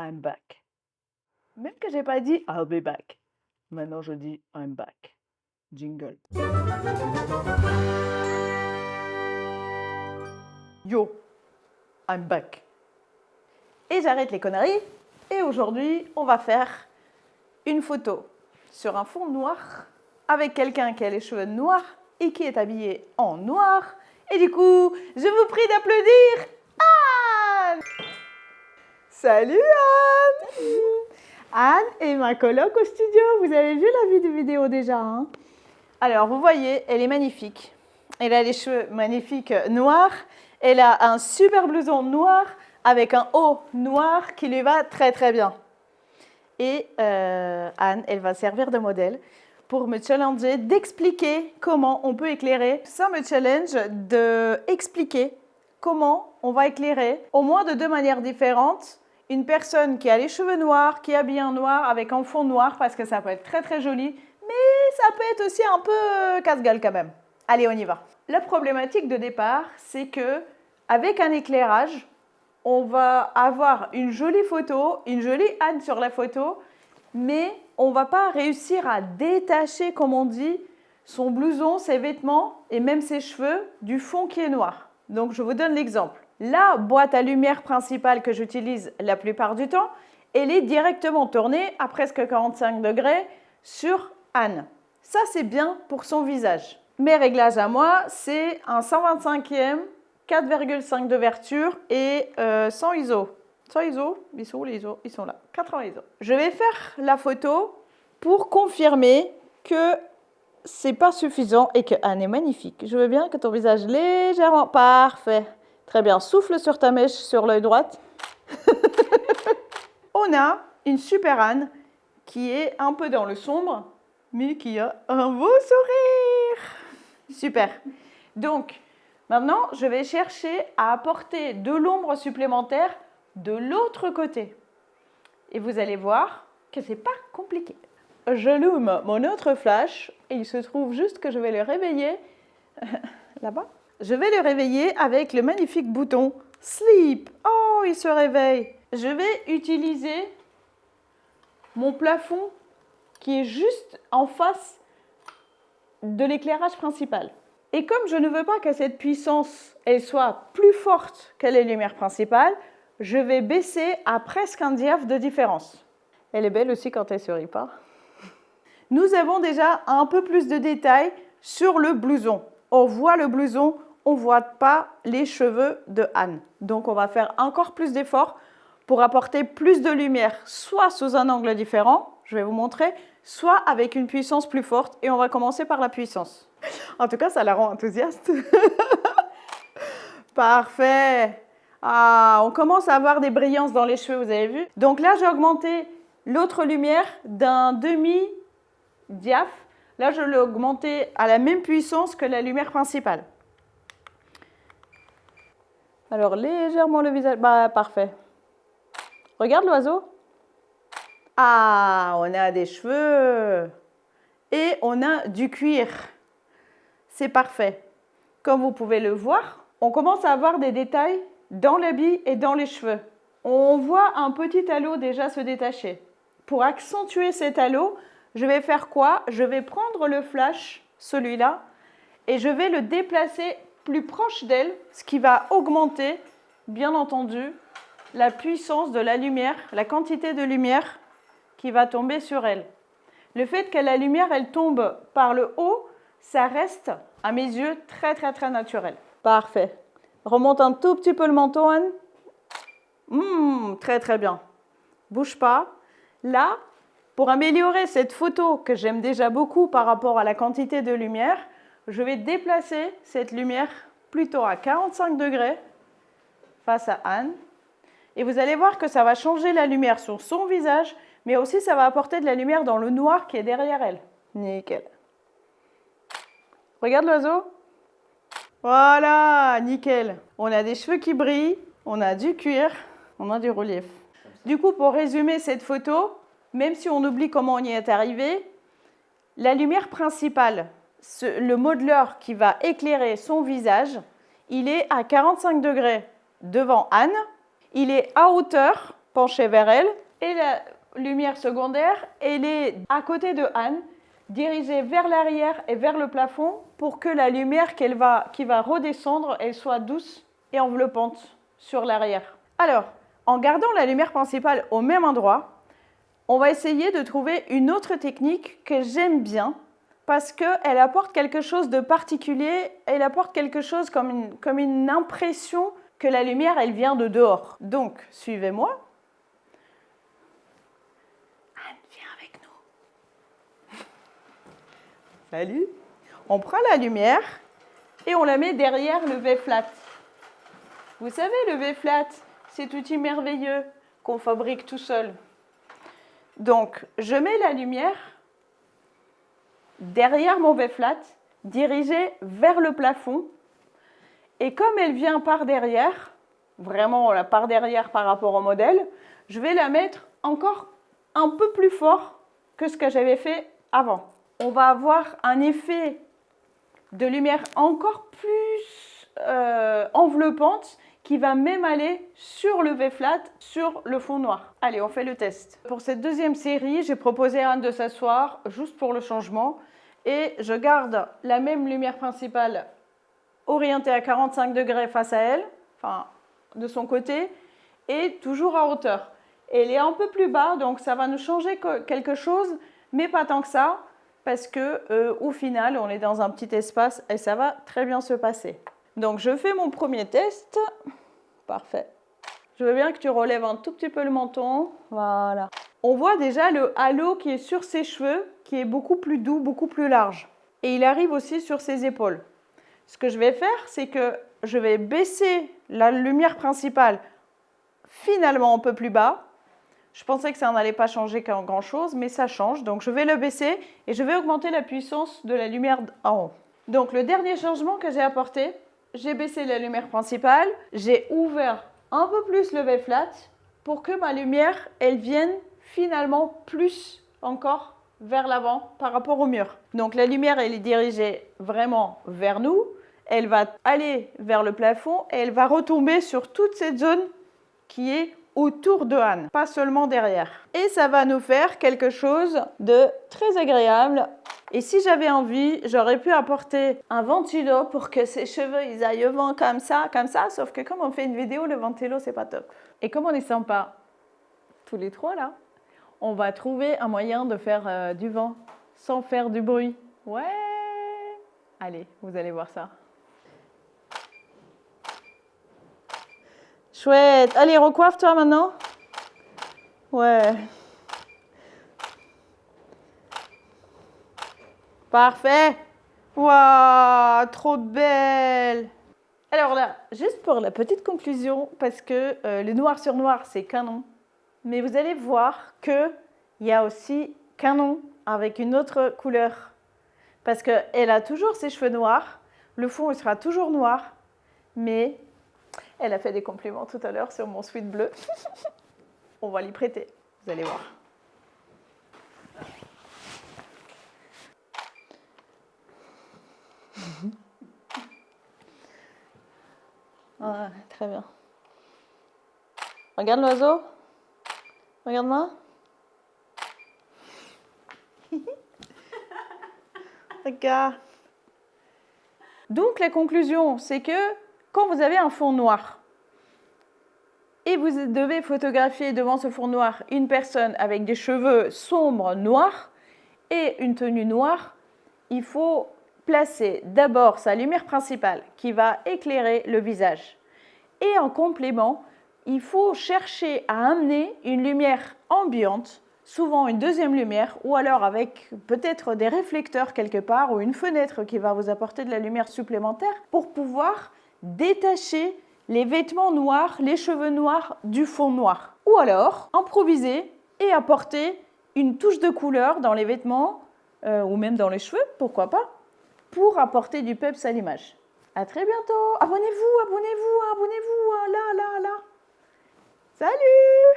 I'm back. Même que j'ai pas dit I'll be back. Maintenant, je dis I'm back. Jingle. Yo, I'm back. Et j'arrête les conneries. Et aujourd'hui, on va faire une photo sur un fond noir avec quelqu'un qui a les cheveux noirs et qui est habillé en noir. Et du coup, je vous prie d'applaudir Anne. Salut Anne. Salut. Anne est ma coloc au studio. Vous avez vu la vidéo déjà, hein? Alors, vous voyez, elle est magnifique. Elle a les cheveux magnifiques noirs. Elle a un super blouson noir avec un haut noir qui lui va très très bien. Et Anne, elle va servir de modèle pour me challenger d'expliquer comment on peut éclairer. Ça me challenge d'expliquer comment on va éclairer, au moins de deux manières différentes, une personne qui a les cheveux noirs, qui est habillée en noir avec un fond noir, parce que ça peut être très très joli, mais ça peut être aussi un peu casse-gueule quand même. Allez, on y va. La problématique de départ, c'est que avec un éclairage, on va avoir une jolie photo, une jolie Anne sur la photo, mais on ne va pas réussir à détacher, comme on dit, son blouson, ses vêtements et même ses cheveux du fond qui est noir. Donc, je vous donne l'exemple. La boîte à lumière principale que j'utilise la plupart du temps, elle est directement tournée à presque 45 degrés sur Anne. Ça, c'est bien pour son visage. Mes réglages à moi, c'est un 125e, 4,5 d'ouverture et 100 ISO. 100 ISO, ils sont où les ISO? Ils sont là, 80 ISO. Je vais faire la photo pour confirmer que c'est pas suffisant et que Anne est magnifique. Je veux bien que ton visage légèrement... Parfait. Très bien. Souffle sur ta mèche sur l'œil droit. On a une super Anne qui est un peu dans le sombre, mais qui a un beau sourire. Super. Donc, maintenant, je vais chercher à apporter de l'ombre supplémentaire de l'autre côté. Et vous allez voir que c'est pas compliqué. J'allume mon autre flash et il se trouve juste que je vais le réveiller là-bas. Je vais le réveiller avec le magnifique bouton Sleep. Oh, il se réveille. Je vais utiliser mon plafond qui est juste en face de l'éclairage principal. Et comme je ne veux pas que cette puissance elle soit plus forte que les lumières principales, je vais baisser à presque un diaph de différence. Elle est belle aussi quand elle ne sourit pas. Nous avons déjà un peu plus de détails sur le blouson. On voit le blouson, on ne voit pas les cheveux de Anne. Donc on va faire encore plus d'efforts pour apporter plus de lumière, soit sous un angle différent, je vais vous montrer, soit avec une puissance plus forte. Et on va commencer par la puissance. En tout cas, ça la rend enthousiaste. Parfait. Ah, on commence à avoir des brillances dans les cheveux, vous avez vu? Donc là, j'ai augmenté l'autre lumière d'un demi-diaph. Là, je l'ai augmenté à la même puissance que la lumière principale. Alors, légèrement le visage. Bah, parfait. Regarde l'oiseau. Ah, on a des cheveux. Et on a du cuir. C'est parfait. Comme vous pouvez le voir, on commence à avoir des détails dans l'habit et dans les cheveux. On voit un petit halo déjà se détacher. Pour accentuer cet halo, je vais faire quoi? Je vais prendre le flash, celui-là, et je vais le déplacer plus proche d'elle, ce qui va augmenter, bien entendu, la puissance de la lumière, la quantité de lumière qui va tomber sur elle. Le fait que la lumière, elle tombe par le haut, ça reste, à mes yeux, très, très, très naturel. Parfait. Remonte un tout petit peu le menton, Anne. Très, très bien. Bouge pas. Là, pour améliorer cette photo que j'aime déjà beaucoup par rapport à la quantité de lumière, je vais déplacer cette lumière plutôt à 45 degrés face à Anne. Et vous allez voir que ça va changer la lumière sur son visage, mais aussi ça va apporter de la lumière dans le noir qui est derrière elle. Nickel. Regarde l'oiseau. Voilà, nickel. On a des cheveux qui brillent, on a du cuir, on a du relief. Du coup, pour résumer cette photo, même si on oublie comment on y est arrivé, la lumière principale, le modeler qui va éclairer son visage, il est à 45 degrés devant Anne. Il est à hauteur penchée vers elle. Et la lumière secondaire, elle est à côté de Anne, dirigée vers l'arrière et vers le plafond pour que la lumière qui va redescendre, elle soit douce et enveloppante sur l'arrière. Alors, en gardant la lumière principale au même endroit, on va essayer de trouver une autre technique que j'aime bien parce qu'elle apporte quelque chose de particulier, elle apporte quelque chose comme une impression que la lumière, elle vient de dehors. Donc, suivez-moi. Anne, viens avec nous. Salut. On prend la lumière et on la met derrière le V-flat. Vous savez, le V-flat, cet outil merveilleux qu'on fabrique tout seul. Donc, je mets la lumière derrière mon V-flat, dirigée vers le plafond. Et comme elle vient par derrière, vraiment la part derrière par rapport au modèle, je vais la mettre encore un peu plus fort que ce que j'avais fait avant. On va avoir un effet de lumière encore plus enveloppante qui va même aller sur le V-flat, sur le fond noir. Allez, on fait le test. Pour cette deuxième série, j'ai proposé à Anne de s'asseoir juste pour le changement et je garde la même lumière principale orientée à 45 degrés face à elle, enfin de son côté, et toujours à hauteur. Elle est un peu plus bas, donc ça va nous changer quelque chose, mais pas tant que ça, parce que au final, on est dans un petit espace et ça va très bien se passer. Donc je fais mon premier test. Parfait. Je veux bien que tu relèves un tout petit peu le menton. Voilà. On voit déjà le halo qui est sur ses cheveux, qui est beaucoup plus doux, beaucoup plus large. Et il arrive aussi sur ses épaules. Ce que je vais faire, c'est que je vais baisser la lumière principale finalement un peu plus bas. Je pensais que ça n'allait pas changer grand-chose, mais ça change. Donc je vais le baisser et je vais augmenter la puissance de la lumière en haut. Donc le dernier changement que j'ai apporté, j'ai baissé la lumière principale, j'ai ouvert un peu plus le V-flat pour que ma lumière, elle vienne finalement plus encore vers l'avant par rapport au mur. Donc la lumière, elle est dirigée vraiment vers nous, elle va aller vers le plafond et elle va retomber sur toute cette zone qui est autour de Anne, pas seulement derrière. Et ça va nous faire quelque chose de très agréable. Et si j'avais envie, j'aurais pu apporter un ventilo pour que ses cheveux ils aillent au vent comme ça, sauf que comme on fait une vidéo, le ventilo, c'est pas top. Et comme on est sympa, tous les trois là, on va trouver un moyen de faire du vent sans faire du bruit. Ouais! Allez, vous allez voir ça. Chouette. Allez, recoiffe-toi maintenant. Ouais. Parfait. Waouh, trop belle. Alors là, juste pour la petite conclusion, parce que le noir sur noir, c'est canon. Mais vous allez voir qu'il y a aussi canon avec une autre couleur. Parce qu'elle a toujours ses cheveux noirs. Le fond, il sera toujours noir. Mais elle a fait des compliments tout à l'heure sur mon sweat bleu. On va l'y prêter, vous allez voir. Ah, très bien. Regarde l'oiseau. Regarde-moi. Regarde. Donc la conclusion, c'est que quand vous avez un fond noir et vous devez photographier devant ce fond noir une personne avec des cheveux sombres noirs et une tenue noire, il faut placer d'abord sa lumière principale qui va éclairer le visage. Et en complément, il faut chercher à amener une lumière ambiante, souvent une deuxième lumière, ou alors avec peut-être des réflecteurs quelque part ou une fenêtre qui va vous apporter de la lumière supplémentaire pour pouvoir détacher les vêtements noirs, les cheveux noirs du fond noir. Ou alors improviser et apporter une touche de couleur dans les vêtements ou même dans les cheveux, pourquoi pas, pour apporter du peps à l'image. À très bientôt. Abonnez-vous, là. Salut!